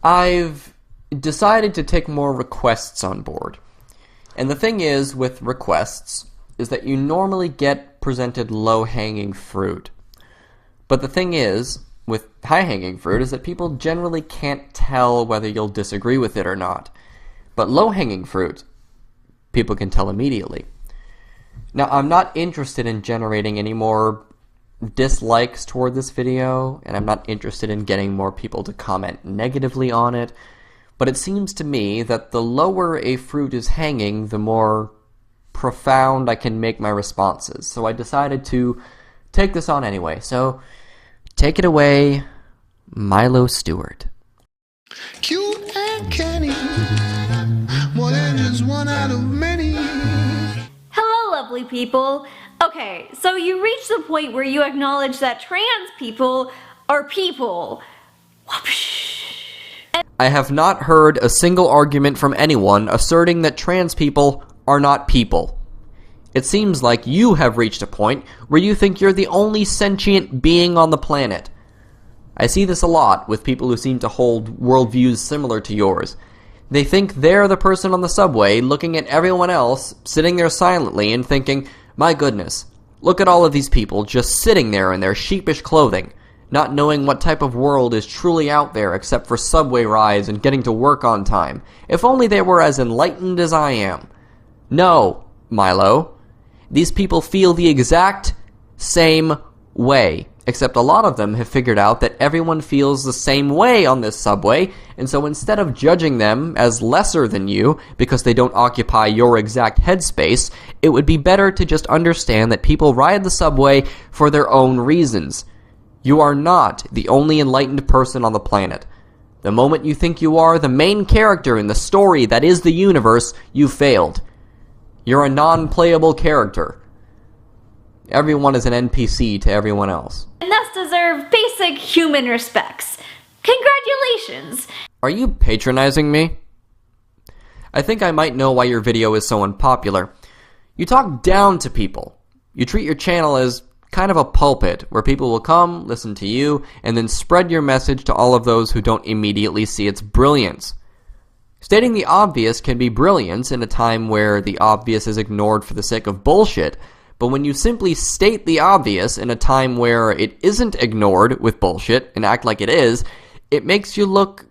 I've decided to take more requests on board. And the thing is, with requests, is that you normally get presented low-hanging fruit. But the thing is, with high-hanging fruit, is that people generally can't tell whether you'll disagree with it or not. But low-hanging fruit, people can tell immediately. Now, I'm not interested in generating any more dislikes toward this video, and I'm not interested in getting more people to comment negatively on it, but it seems to me that the lower a fruit is hanging, the more profound I can make my responses. So I decided to take this on anyway. So, take it away, Milo Stewart. Cute and canny, more than just one out of many. Hello, lovely people. Okay, so you reach the point where you acknowledge that trans people are people. I have not heard a single argument from anyone asserting that trans people are not people. It seems like you have reached a point where you think you're the only sentient being on the planet. I see this a lot with people who seem to hold worldviews similar to yours. They think they're the person on the subway looking at everyone else, sitting there silently and thinking, my goodness, look at all of these people just sitting there in their sheepish clothing, not knowing what type of world is truly out there except for subway rides and getting to work on time. If only they were as enlightened as I am. No, Milo. These people feel the exact same way, except a lot of them have figured out that everyone feels the same way on this subway, and so instead of judging them as lesser than you because they don't occupy your exact headspace, it would be better to just understand that people ride the subway for their own reasons. You are not the only enlightened person on the planet. The moment you think you are the main character in the story that is the universe, you failed. You're a non-playable character. Everyone is an NPC to everyone else. And thus deserve basic human respects. Congratulations! Are you patronizing me? I think I might know why your video is so unpopular. You talk down to people. You treat your channel as kind of a pulpit where people will come, listen to you, and then spread your message to all of those who don't immediately see its brilliance. Stating the obvious can be brilliance in a time where the obvious is ignored for the sake of bullshit, but when you simply state the obvious in a time where it isn't ignored with bullshit and act like it is, it makes you look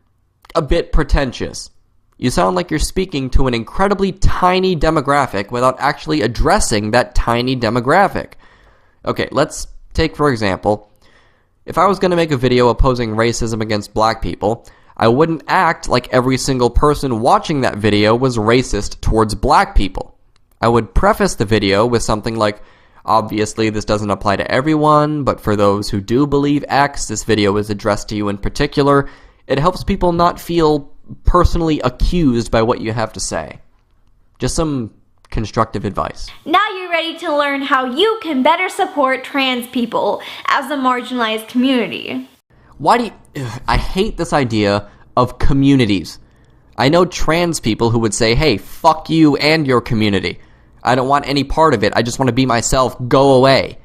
a bit pretentious. You sound like you're speaking to an incredibly tiny demographic without actually addressing that tiny demographic. Okay, let's take, for example, if I was going to make a video opposing racism against black people, I wouldn't act like every single person watching that video was racist towards black people. I would preface the video with something like, obviously this doesn't apply to everyone, but for those who do believe X, this video is addressed to you in particular. It helps people not feel personally accused by what you have to say. Just some constructive advice. Now you're ready to learn how you can better support trans people as a marginalized community. Why do you... I hate this idea of communities. I know trans people who would say, hey, fuck you and your community. I don't want any part of it. I just want to be myself. Go away.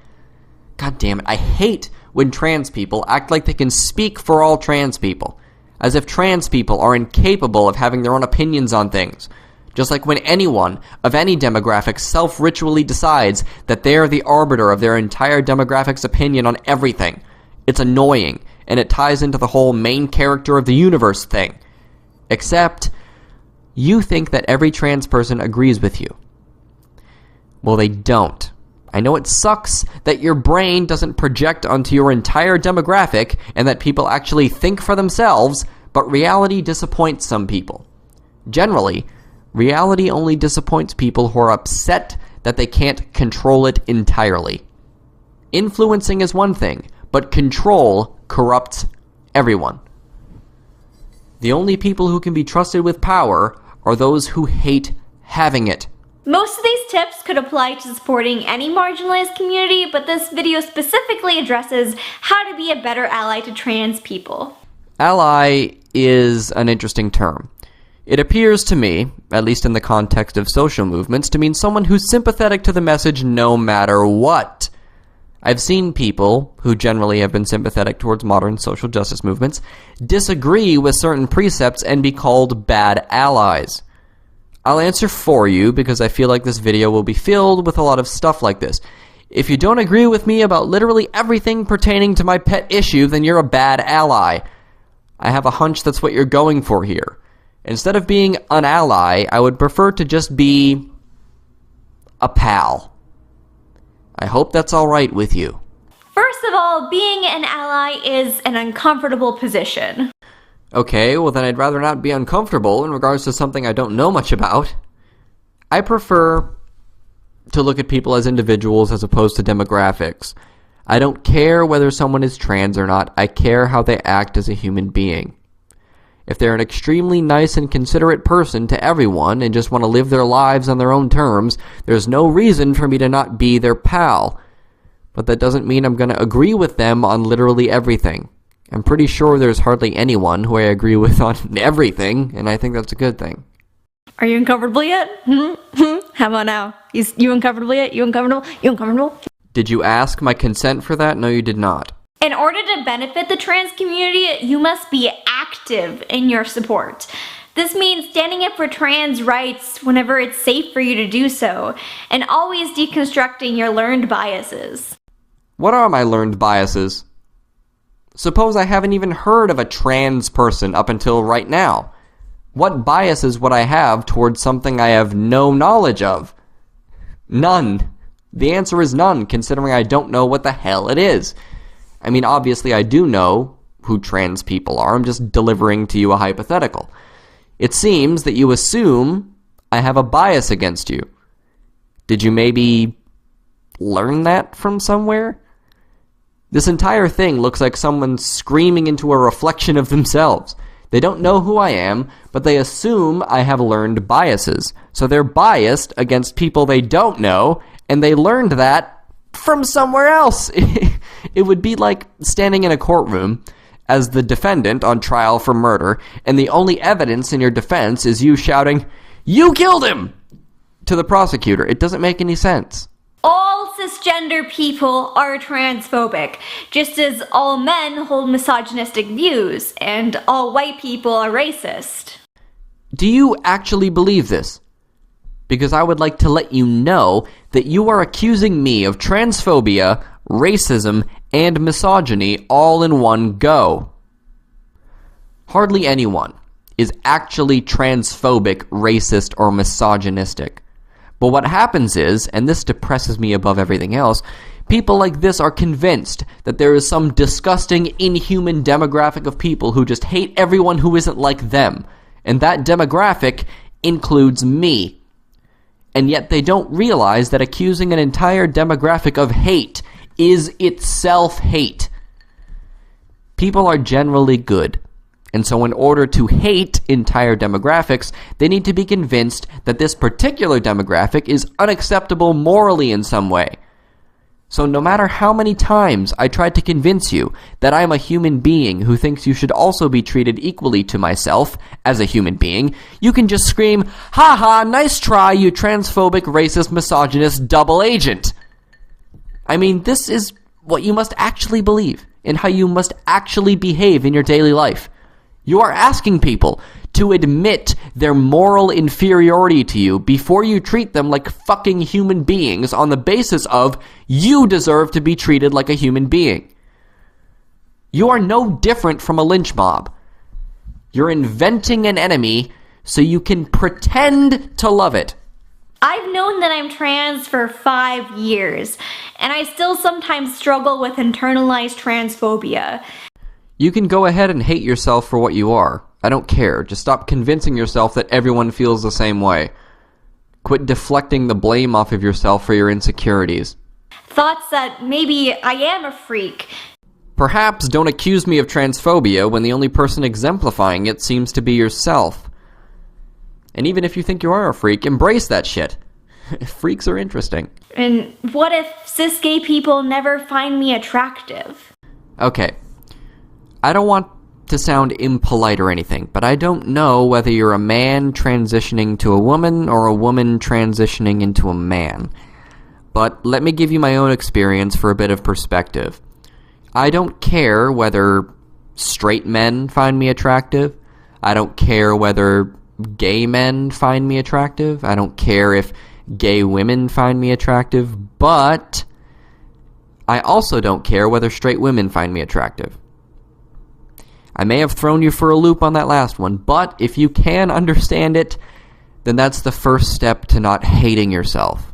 God damn it. I hate when trans people act like they can speak for all trans people. As if trans people are incapable of having their own opinions on things. Just like when anyone of any demographic self-ritually decides that they are the arbiter of their entire demographic's opinion on everything. It's annoying, and it ties into the whole main character of the universe thing. Except, you think that every trans person agrees with you. Well, they don't. I know it sucks that your brain doesn't project onto your entire demographic and that people actually think for themselves, but reality disappoints some people. Generally, reality only disappoints people who are upset that they can't control it entirely. Influencing is one thing, but control corrupts everyone. The only people who can be trusted with power are those who hate having it. Most of these tips could apply to supporting any marginalized community, but this video specifically addresses how to be a better ally to trans people. Ally is an interesting term. It appears to me, at least in the context of social movements, to mean someone who's sympathetic to the message no matter what. I've seen people, who generally have been sympathetic towards modern social justice movements, disagree with certain precepts and be called bad allies. I'll answer for you because I feel like this video will be filled with a lot of stuff like this. If you don't agree with me about literally everything pertaining to my pet issue, then you're a bad ally. I have a hunch that's what you're going for here. Instead of being an ally, I would prefer to just be a pal. I hope that's alright with you. First of all, being an ally is an uncomfortable position. Okay, well then I'd rather not be uncomfortable in regards to something I don't know much about. I prefer to look at people as individuals as opposed to demographics. I don't care whether someone is trans or not, I care how they act as a human being. If they're an extremely nice and considerate person to everyone and just want to live their lives on their own terms, there's no reason for me to not be their pal. But that doesn't mean I'm going to agree with them on literally everything. I'm pretty sure there's hardly anyone who I agree with on everything, and I think that's a good thing. Are you uncomfortable yet? How about now? You uncomfortable yet? You uncomfortable? You uncomfortable? Did you ask my consent for that? No, you did not. In order to benefit the trans community, you must be active in your support. This means standing up for trans rights whenever it's safe for you to do so, and always deconstructing your learned biases. What are my learned biases? Suppose I haven't even heard of a trans person up until right now. What biases would I have towards something I have no knowledge of? None. The answer is none, considering I don't know what the hell it is. I mean, obviously I do know who trans people are. I'm just delivering to you a hypothetical. It seems that you assume I have a bias against you. Did you maybe learn that from somewhere? This entire thing looks like someone screaming into a reflection of themselves. They don't know who I am, but they assume I have learned biases. So they're biased against people they don't know, and they learned that from somewhere else. It would be like standing in a courtroom as the defendant on trial for murder, and the only evidence in your defense is you shouting, "You killed him!" to the prosecutor. It doesn't make any sense. All cisgender people are transphobic, just as all men hold misogynistic views, and all white people are racist. Do you actually believe this? Because I would like to let you know that you are accusing me of transphobia, racism, and misogyny all in one go. Hardly anyone is actually transphobic, racist, or misogynistic. But what happens is, and this depresses me above everything else, people like this are convinced that there is some disgusting, inhuman demographic of people who just hate everyone who isn't like them. And that demographic includes me. And yet they don't realize that accusing an entire demographic of hate is itself hate. People are generally good. And so in order to hate entire demographics, they need to be convinced that this particular demographic is unacceptable morally in some way. So no matter how many times I try to convince you that I'm a human being who thinks you should also be treated equally to myself as a human being, you can just scream, "Ha ha, nice try, you transphobic, racist, misogynist double agent." I mean, this is what you must actually believe and how you must actually behave in your daily life. You are asking people to admit their moral inferiority to you before you treat them like fucking human beings on the basis of you deserve to be treated like a human being. You are no different from a lynch mob. You're inventing an enemy so you can pretend to love it. I've known that I'm trans for 5 years, and I still sometimes struggle with internalized transphobia. You can go ahead and hate yourself for what you are. I don't care. Just stop convincing yourself that everyone feels the same way. Quit deflecting the blame off of yourself for your insecurities. Thoughts that maybe I am a freak. Perhaps don't accuse me of transphobia when the only person exemplifying it seems to be yourself. And even if you think you are a freak, embrace that shit. Freaks are interesting. And what if cis gay people never find me attractive? Okay. I don't want to sound impolite or anything, but I don't know whether you're a man transitioning to a woman or a woman transitioning into a man. but let me give you my own experience for a bit of perspective. I don't care whether straight men find me attractive. I don't care whether gay men find me attractive. I don't care if gay women find me attractive, but I also don't care whether straight women find me attractive. I may have thrown you for a loop on that last one, but if you can understand it, then that's the first step to not hating yourself.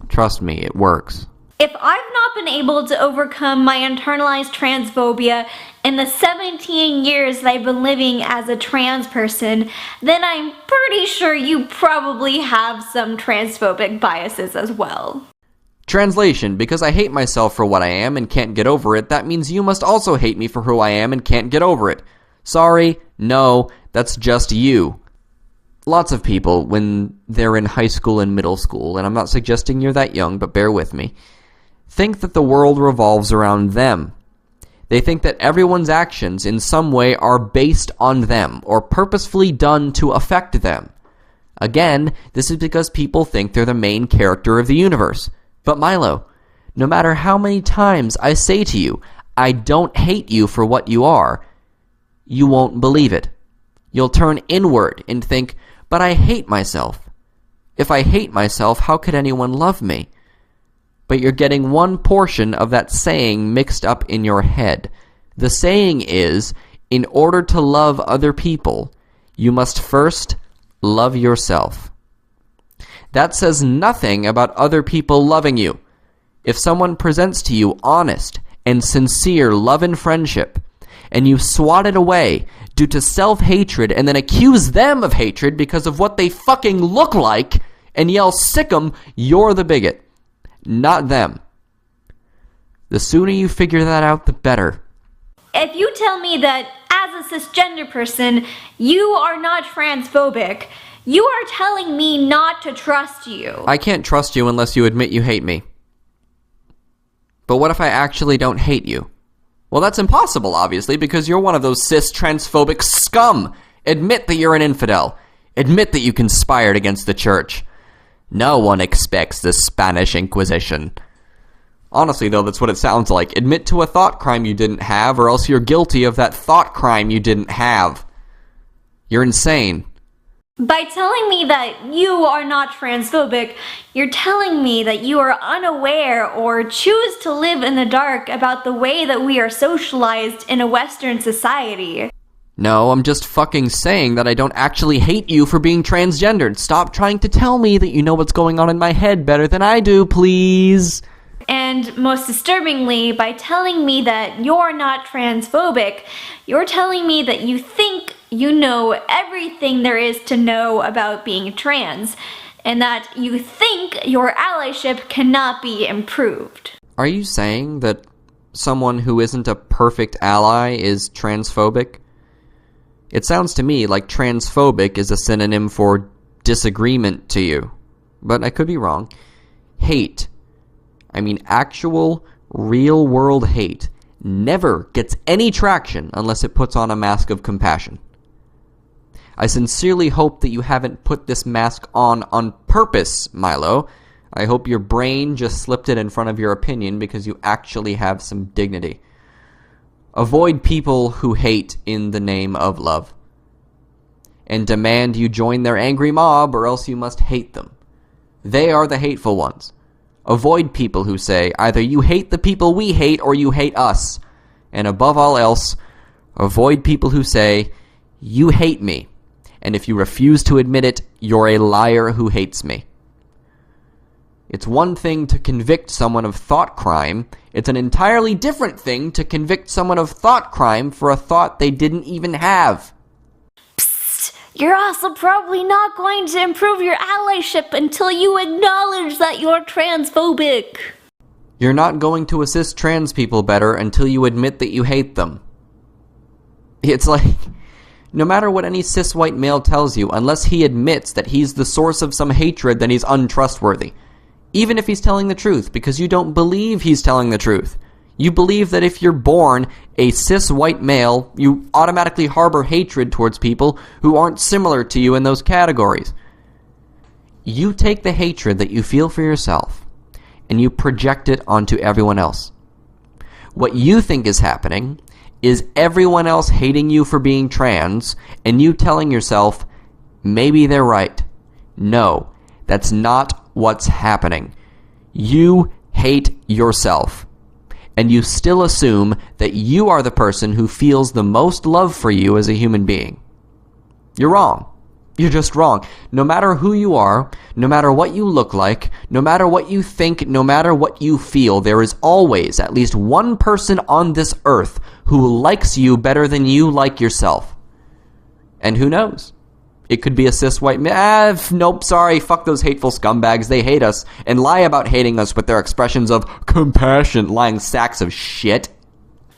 Trust me, it works. If I've not been able to overcome my internalized transphobia in the 17 years that I've been living as a trans person, then I'm pretty sure you probably have some transphobic biases as well. Translation: because I hate myself for what I am and can't get over it, that means you must also hate me for who I am and can't get over it. Sorry, no, that's just you. Lots of people, when they're in high school and middle school, and I'm not suggesting you're that young, but bear with me, think that the world revolves around them. They think that everyone's actions in some way are based on them, or purposefully done to affect them. Again, this is because people think they're the main character of the universe. But Milo, no matter how many times I say to you, I don't hate you for what you are, you won't believe it. You'll turn inward and think, but I hate myself. If I hate myself, how could anyone love me? But you're getting one portion of that saying mixed up in your head. The saying is, in order to love other people, you must first love yourself. That says nothing about other people loving you. If someone presents to you honest and sincere love and friendship, and you swat it away due to self-hatred and then accuse them of hatred because of what they fucking look like and yell sick 'em, you're the bigot, not them. The sooner you figure that out, the better. If you tell me that as a cisgender person, you are not transphobic, you are telling me not to trust you. I can't trust you unless you admit you hate me. But what if I actually don't hate you? Well, that's impossible, obviously, because you're one of those cis-transphobic scum. Admit that you're an infidel. Admit that you conspired against the church. No one expects the Spanish Inquisition. Honestly, though, that's what it sounds like. Admit to a thought crime you didn't have, or else you're guilty of that thought crime you didn't have. You're insane. By telling me that you are not transphobic, you're telling me that you are unaware or choose to live in the dark about the way that we are socialized in a Western society. No, I'm just fucking saying that I don't actually hate you for being transgendered. Stop trying to tell me that you know what's going on in my head better than I do, please. And most disturbingly, by telling me that you're not transphobic, you're telling me that you think you know everything there is to know about being trans, and that you think your allyship cannot be improved. Are you saying that someone who isn't a perfect ally is transphobic? It sounds to me like transphobic is a synonym for disagreement to you, but I could be wrong. Hate, I mean actual, real-world hate, never gets any traction unless it puts on a mask of compassion. I sincerely hope that you haven't put this mask on purpose, Milo. I hope your brain just slipped it in front of your opinion because you actually have some dignity. Avoid people who hate in the name of love. And demand you join their angry mob, or else you must hate them. They are the hateful ones. Avoid people who say, either you hate the people we hate, or you hate us. And above all else, avoid people who say, you hate me. And if you refuse to admit it, you're a liar who hates me. It's one thing to convict someone of thought crime. It's an entirely different thing to convict someone of thought crime for a thought they didn't even have. Psst, you're also probably not going to improve your allyship until you acknowledge that you're transphobic. You're not going to assist trans people better until you admit that you hate them. It's like, no matter what any cis white male tells you, unless he admits that he's the source of some hatred, then he's untrustworthy. Even if he's telling the truth, because you don't believe he's telling the truth. You believe that if you're born a cis white male, you automatically harbor hatred towards people who aren't similar to you in those categories. You take the hatred that you feel for yourself, and you project it onto everyone else. What you think is happening is everyone else hating you for being trans, and you telling yourself, maybe they're right. No, that's not what's happening. You hate yourself, and you still assume that you are the person who feels the most love for you as a human being. You're wrong. You're just wrong. No matter who you are, no matter what you look like, no matter what you think, no matter what you feel, there is always at least one person on this earth who likes you better than you like yourself. And who knows? It could be a cis white man. Nope, sorry, fuck those hateful scumbags. They hate us and lie about hating us with their expressions of compassion, lying sacks of shit.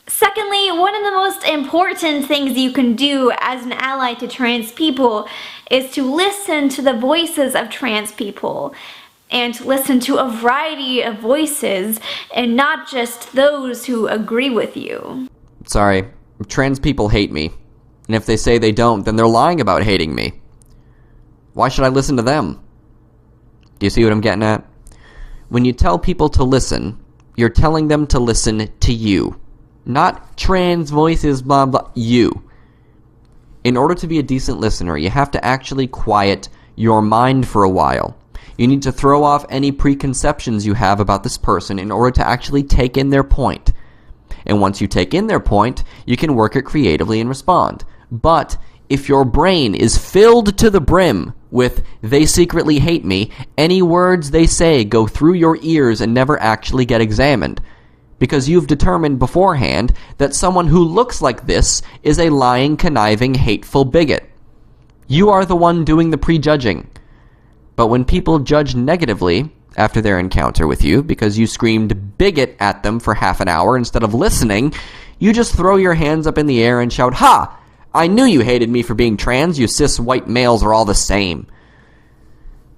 Secondly, one of the most important things you can do as an ally to trans people is to listen to the voices of trans people and to listen to a variety of voices and not just those who agree with you. Sorry, trans people hate me. And if they say they don't, then they're lying about hating me. Why should I listen to them? Do you see what I'm getting at? When you tell people to listen, you're telling them to listen to you. Not trans voices, blah, blah, you. In order to be a decent listener, you have to actually quiet your mind for a while. You need to throw off any preconceptions you have about this person in order to actually take in their point. And once you take in their point, you can work it creatively and respond. But if your brain is filled to the brim with "they secretly hate me," any words they say go through your ears and never actually get examined. Because you've determined beforehand that someone who looks like this is a lying, conniving, hateful bigot. You are the one doing the prejudging. But when people judge negatively after their encounter with you because you screamed bigot at them for half an hour instead of listening, you just throw your hands up in the air and shout, "Ha! I knew you hated me for being trans. You cis white males are all the same."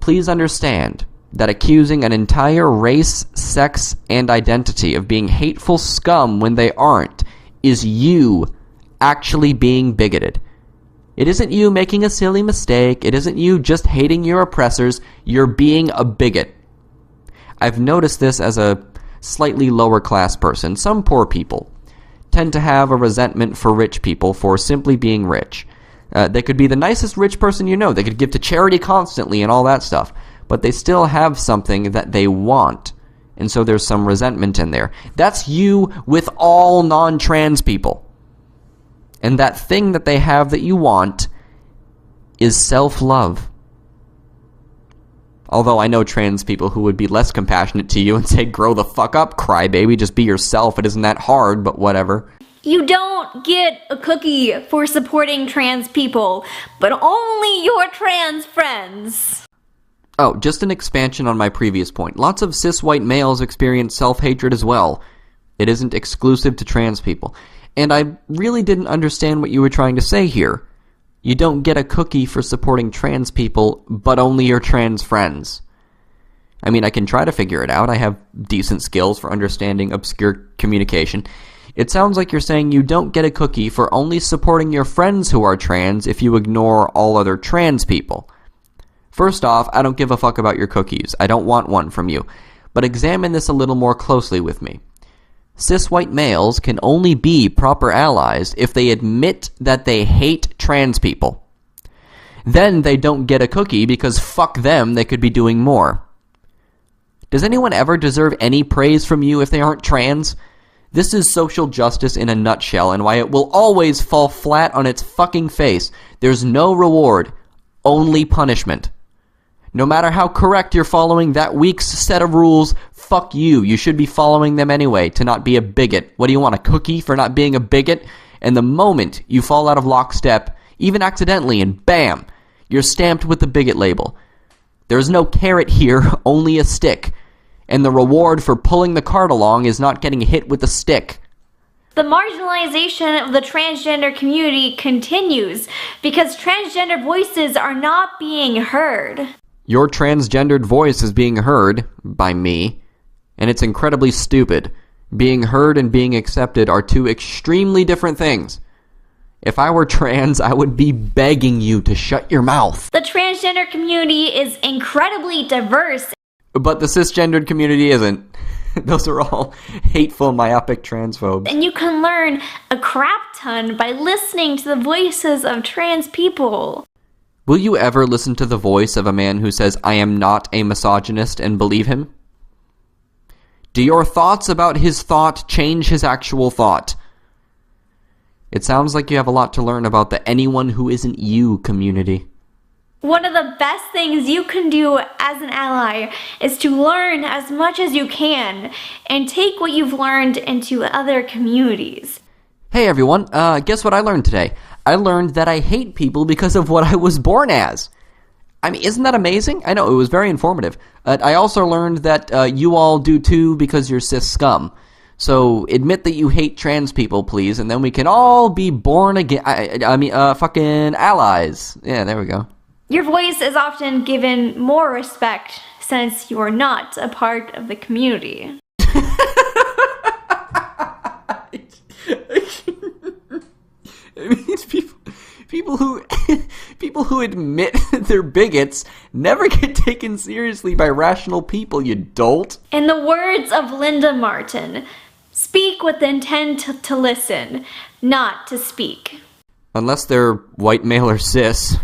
Please understand that accusing an entire race, sex, and identity of being hateful scum when they aren't is you actually being bigoted. It isn't you making a silly mistake. It isn't you just hating your oppressors. You're being a bigot. I've noticed this as a slightly lower class person. Some poor people tend to have a resentment for rich people for simply being rich. They could be the nicest rich person you know. They could give to charity constantly and all that stuff. But they still have something that they want. And so there's some resentment in there. That's you with all non-trans people. And that thing that they have that you want is self-love. Although I know trans people who would be less compassionate to you and say, "Grow the fuck up, crybaby, just be yourself. It isn't that hard," but whatever. You don't get a cookie for supporting trans people, but only your trans friends. Oh, just an expansion on my previous point. Lots of cis white males experience self-hatred as well. It isn't exclusive to trans people. And I really didn't understand what you were trying to say here. You don't get a cookie for supporting trans people, but only your trans friends. I mean, I can try to figure it out. I have decent skills for understanding obscure communication. It sounds like you're saying you don't get a cookie for only supporting your friends who are trans if you ignore all other trans people. First off, I don't give a fuck about your cookies. I don't want one from you. But examine this a little more closely with me. Cis white males can only be proper allies if they admit that they hate trans people. Then they don't get a cookie because fuck them, they could be doing more. Does anyone ever deserve any praise from you if they aren't trans? This is social justice in a nutshell, and why it will always fall flat on its fucking face. There's no reward, only punishment. No matter how correct you're following that week's set of rules, fuck you. You should be following them anyway to not be a bigot. What do you want, a cookie for not being a bigot? And the moment you fall out of lockstep, even accidentally, and bam, you're stamped with the bigot label. There's no carrot here, only a stick. And the reward for pulling the cart along is not getting hit with a stick. The marginalization of the transgender community continues because transgender voices are not being heard. Your transgendered voice is being heard by me, and it's incredibly stupid. Being heard and being accepted are two extremely different things. If I were trans, I would be begging you to shut your mouth. The transgender community is incredibly diverse. But the cisgendered community isn't. Those are all hateful, myopic transphobes. And you can learn a crap ton by listening to the voices of trans people. Will you ever listen to the voice of a man who says, I am not a misogynist, and believe him? Do your thoughts about his thought change his actual thought? It sounds like you have a lot to learn about the anyone who isn't you community. One of the best things you can do as an ally is to learn as much as you can and take what you've learned into other communities. Hey everyone, guess what I learned today? I learned that I hate people because of what I was born as. I mean, isn't that amazing? I know, it was very informative. I also learned that you all do too because you're cis scum. So admit that you hate trans people, please, and then we can all be born again. Fucking allies. Yeah, there we go. Your voice is often given more respect since you are not a part of the community. It means people who admit that they're bigots never get taken seriously by rational people, you dolt. In the words of Linda Martin, speak with intent to listen, not to speak. Unless they're white, male, or cis.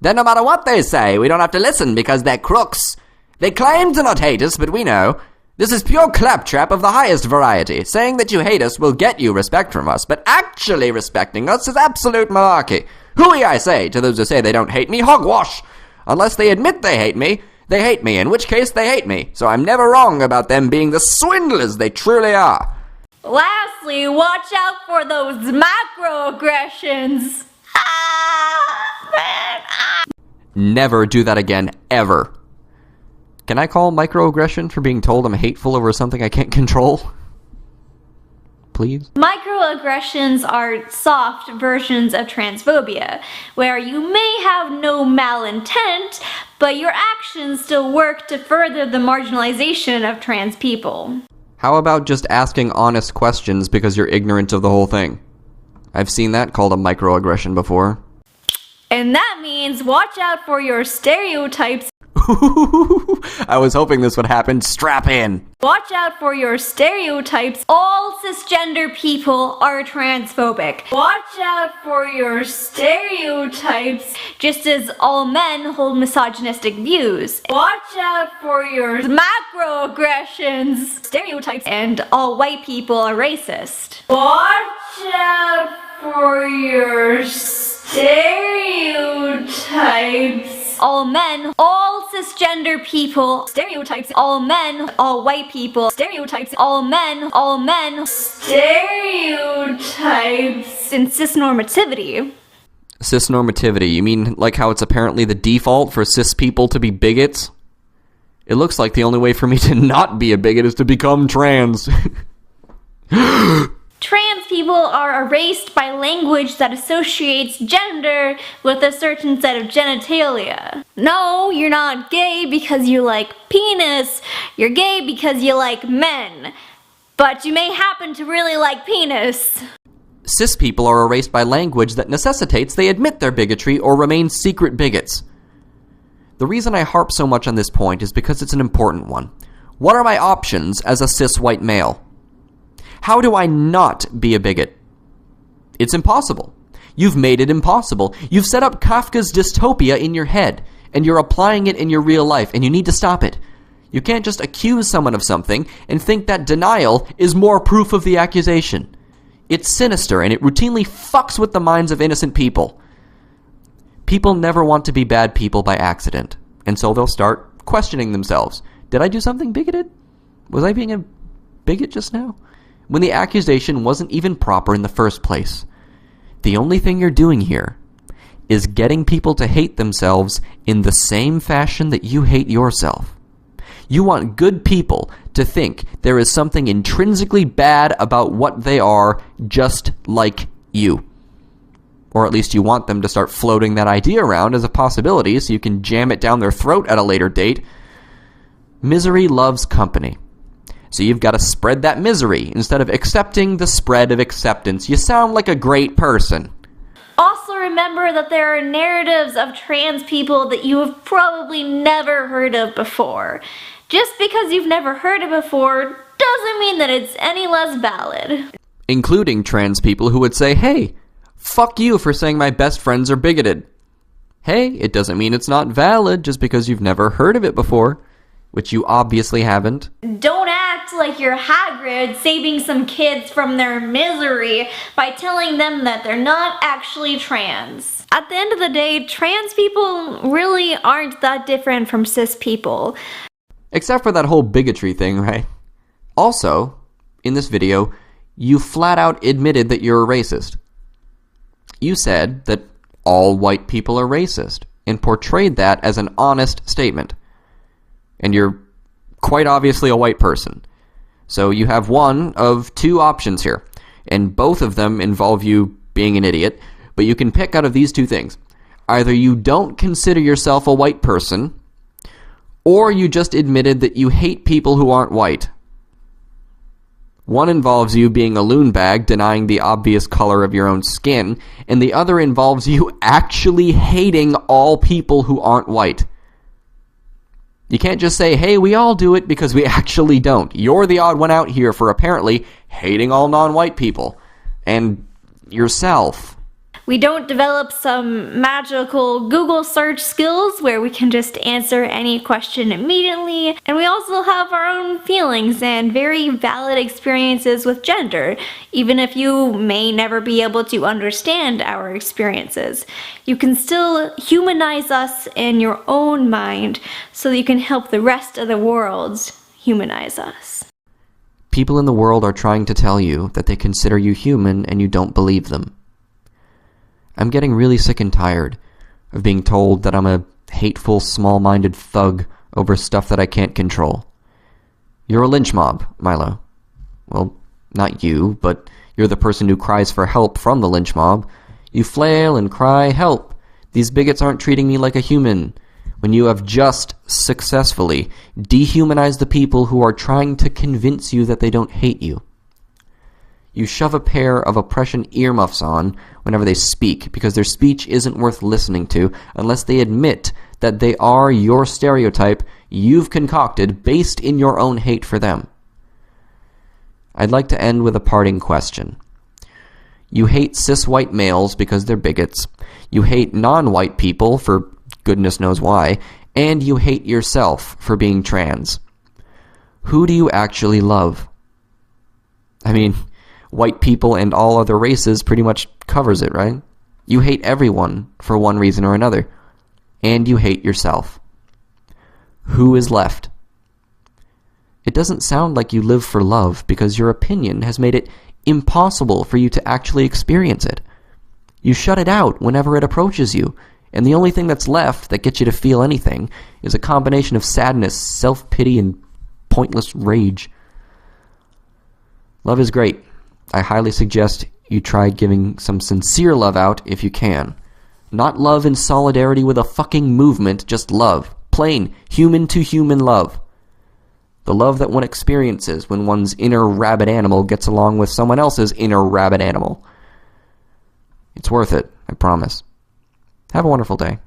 Then no matter what they say, we don't have to listen because they're crooks. They claim to not hate us, but we know. This is pure claptrap of the highest variety. Saying that you hate us will get you respect from us, but actually respecting us is absolute malarkey. Hooey, I say, to those who say they don't hate me, hogwash. Unless they admit they hate me, in which case they hate me. So I'm never wrong about them being the swindlers they truly are. Lastly, watch out for those macroaggressions. Never do that again, ever. Can I call microaggression for being told I'm hateful over something I can't control? Please? Microaggressions are soft versions of transphobia, where you may have no malintent, but your actions still work to further the marginalization of trans people. How about just asking honest questions because you're ignorant of the whole thing? I've seen that called a microaggression before. And that means watch out for your stereotypes. I was hoping this would happen. Strap in. Watch out for your stereotypes. All cisgender people are transphobic. Watch out for your stereotypes, just as all men hold misogynistic views. Watch out for your macroaggressions, stereotypes, and all white people are racist. Watch out for your stereotypes. All men, all cisgender people, stereotypes, all men, all white people, stereotypes, all men, stereotypes, and cisnormativity. Cisnormativity, you mean like how it's apparently the default for cis people to be bigots? It looks like the only way for me to not be a bigot is to become trans. Trans people are erased by language that associates gender with a certain set of genitalia. No, you're not gay because you like penis. You're gay because you like men. But you may happen to really like penis. Cis people are erased by language that necessitates they admit their bigotry or remain secret bigots. The reason I harp so much on this point is because it's an important one. What are my options as a cis white male? How do I not be a bigot? It's impossible. You've made it impossible. You've set up Kafka's dystopia in your head, and you're applying it in your real life, and you need to stop it. You can't just accuse someone of something and think that denial is more proof of the accusation. It's sinister, and it routinely fucks with the minds of innocent people. People never want to be bad people by accident, and so they'll start questioning themselves. Did I do something bigoted? Was I being a bigot just now? When the accusation wasn't even proper in the first place. The only thing you're doing here is getting people to hate themselves in the same fashion that you hate yourself. You want good people to think there is something intrinsically bad about what they are, just like you. Or at least you want them to start floating that idea around as a possibility so you can jam it down their throat at a later date. Misery loves company. So you've got to spread that misery instead of accepting the spread of acceptance. You sound like a great person. Also remember that there are narratives of trans people that you have probably never heard of before. Just because you've never heard it before doesn't mean that it's any less valid. Including trans people who would say, hey, fuck you for saying my best friends are bigoted. Hey, it doesn't mean it's not valid just because you've never heard of it before, which you obviously haven't. Don't act like you're Hagrid saving some kids from their misery by telling them that they're not actually trans. At the end of the day, trans people really aren't that different from cis people. Except for that whole bigotry thing, right? Also, in this video, you flat out admitted that you're a racist. You said that all white people are racist, and portrayed that as an honest statement. And you're quite obviously a white person. So you have one of two options here, and both of them involve you being an idiot, but you can pick out of these two things. Either you don't consider yourself a white person, or you just admitted that you hate people who aren't white. One involves you being a loon bag, denying the obvious color of your own skin, and the other involves you actually hating all people who aren't white. You can't just say, hey, we all do it, because we actually don't. You're the odd one out here for apparently hating all non-white people. And yourself. We don't develop some magical Google search skills where we can just answer any question immediately, and we also have our own feelings and very valid experiences with gender, even if you may never be able to understand our experiences. You can still humanize us in your own mind so that you can help the rest of the world humanize us. People in the world are trying to tell you that they consider you human and you don't believe them. I'm getting really sick and tired of being told that I'm a hateful, small-minded thug over stuff that I can't control. You're a lynch mob, Milo. Well, not you, but you're the person who cries for help from the lynch mob. You flail and cry, help! These bigots aren't treating me like a human. When you have just successfully dehumanized the people who are trying to convince you that they don't hate you. You shove a pair of oppression earmuffs on whenever they speak, because their speech isn't worth listening to unless they admit that they are your stereotype you've concocted based in your own hate for them. I'd like to end with a parting question. You hate cis white males because they're bigots, you hate non-white people for goodness knows why, and you hate yourself for being trans. Who do you actually love? I mean, white people and all other races pretty much covers it, right? You hate everyone for one reason or another. And you hate yourself. Who is left? It doesn't sound like you live for love because your opinion has made it impossible for you to actually experience it. You shut it out whenever it approaches you, and the only thing that's left that gets you to feel anything is a combination of sadness, self-pity, and pointless rage. Love is great. I highly suggest you try giving some sincere love out if you can. Not love in solidarity with a fucking movement, just love. Plain, human-to-human love. The love that one experiences when one's inner rabid animal gets along with someone else's inner rabid animal. It's worth it, I promise. Have a wonderful day.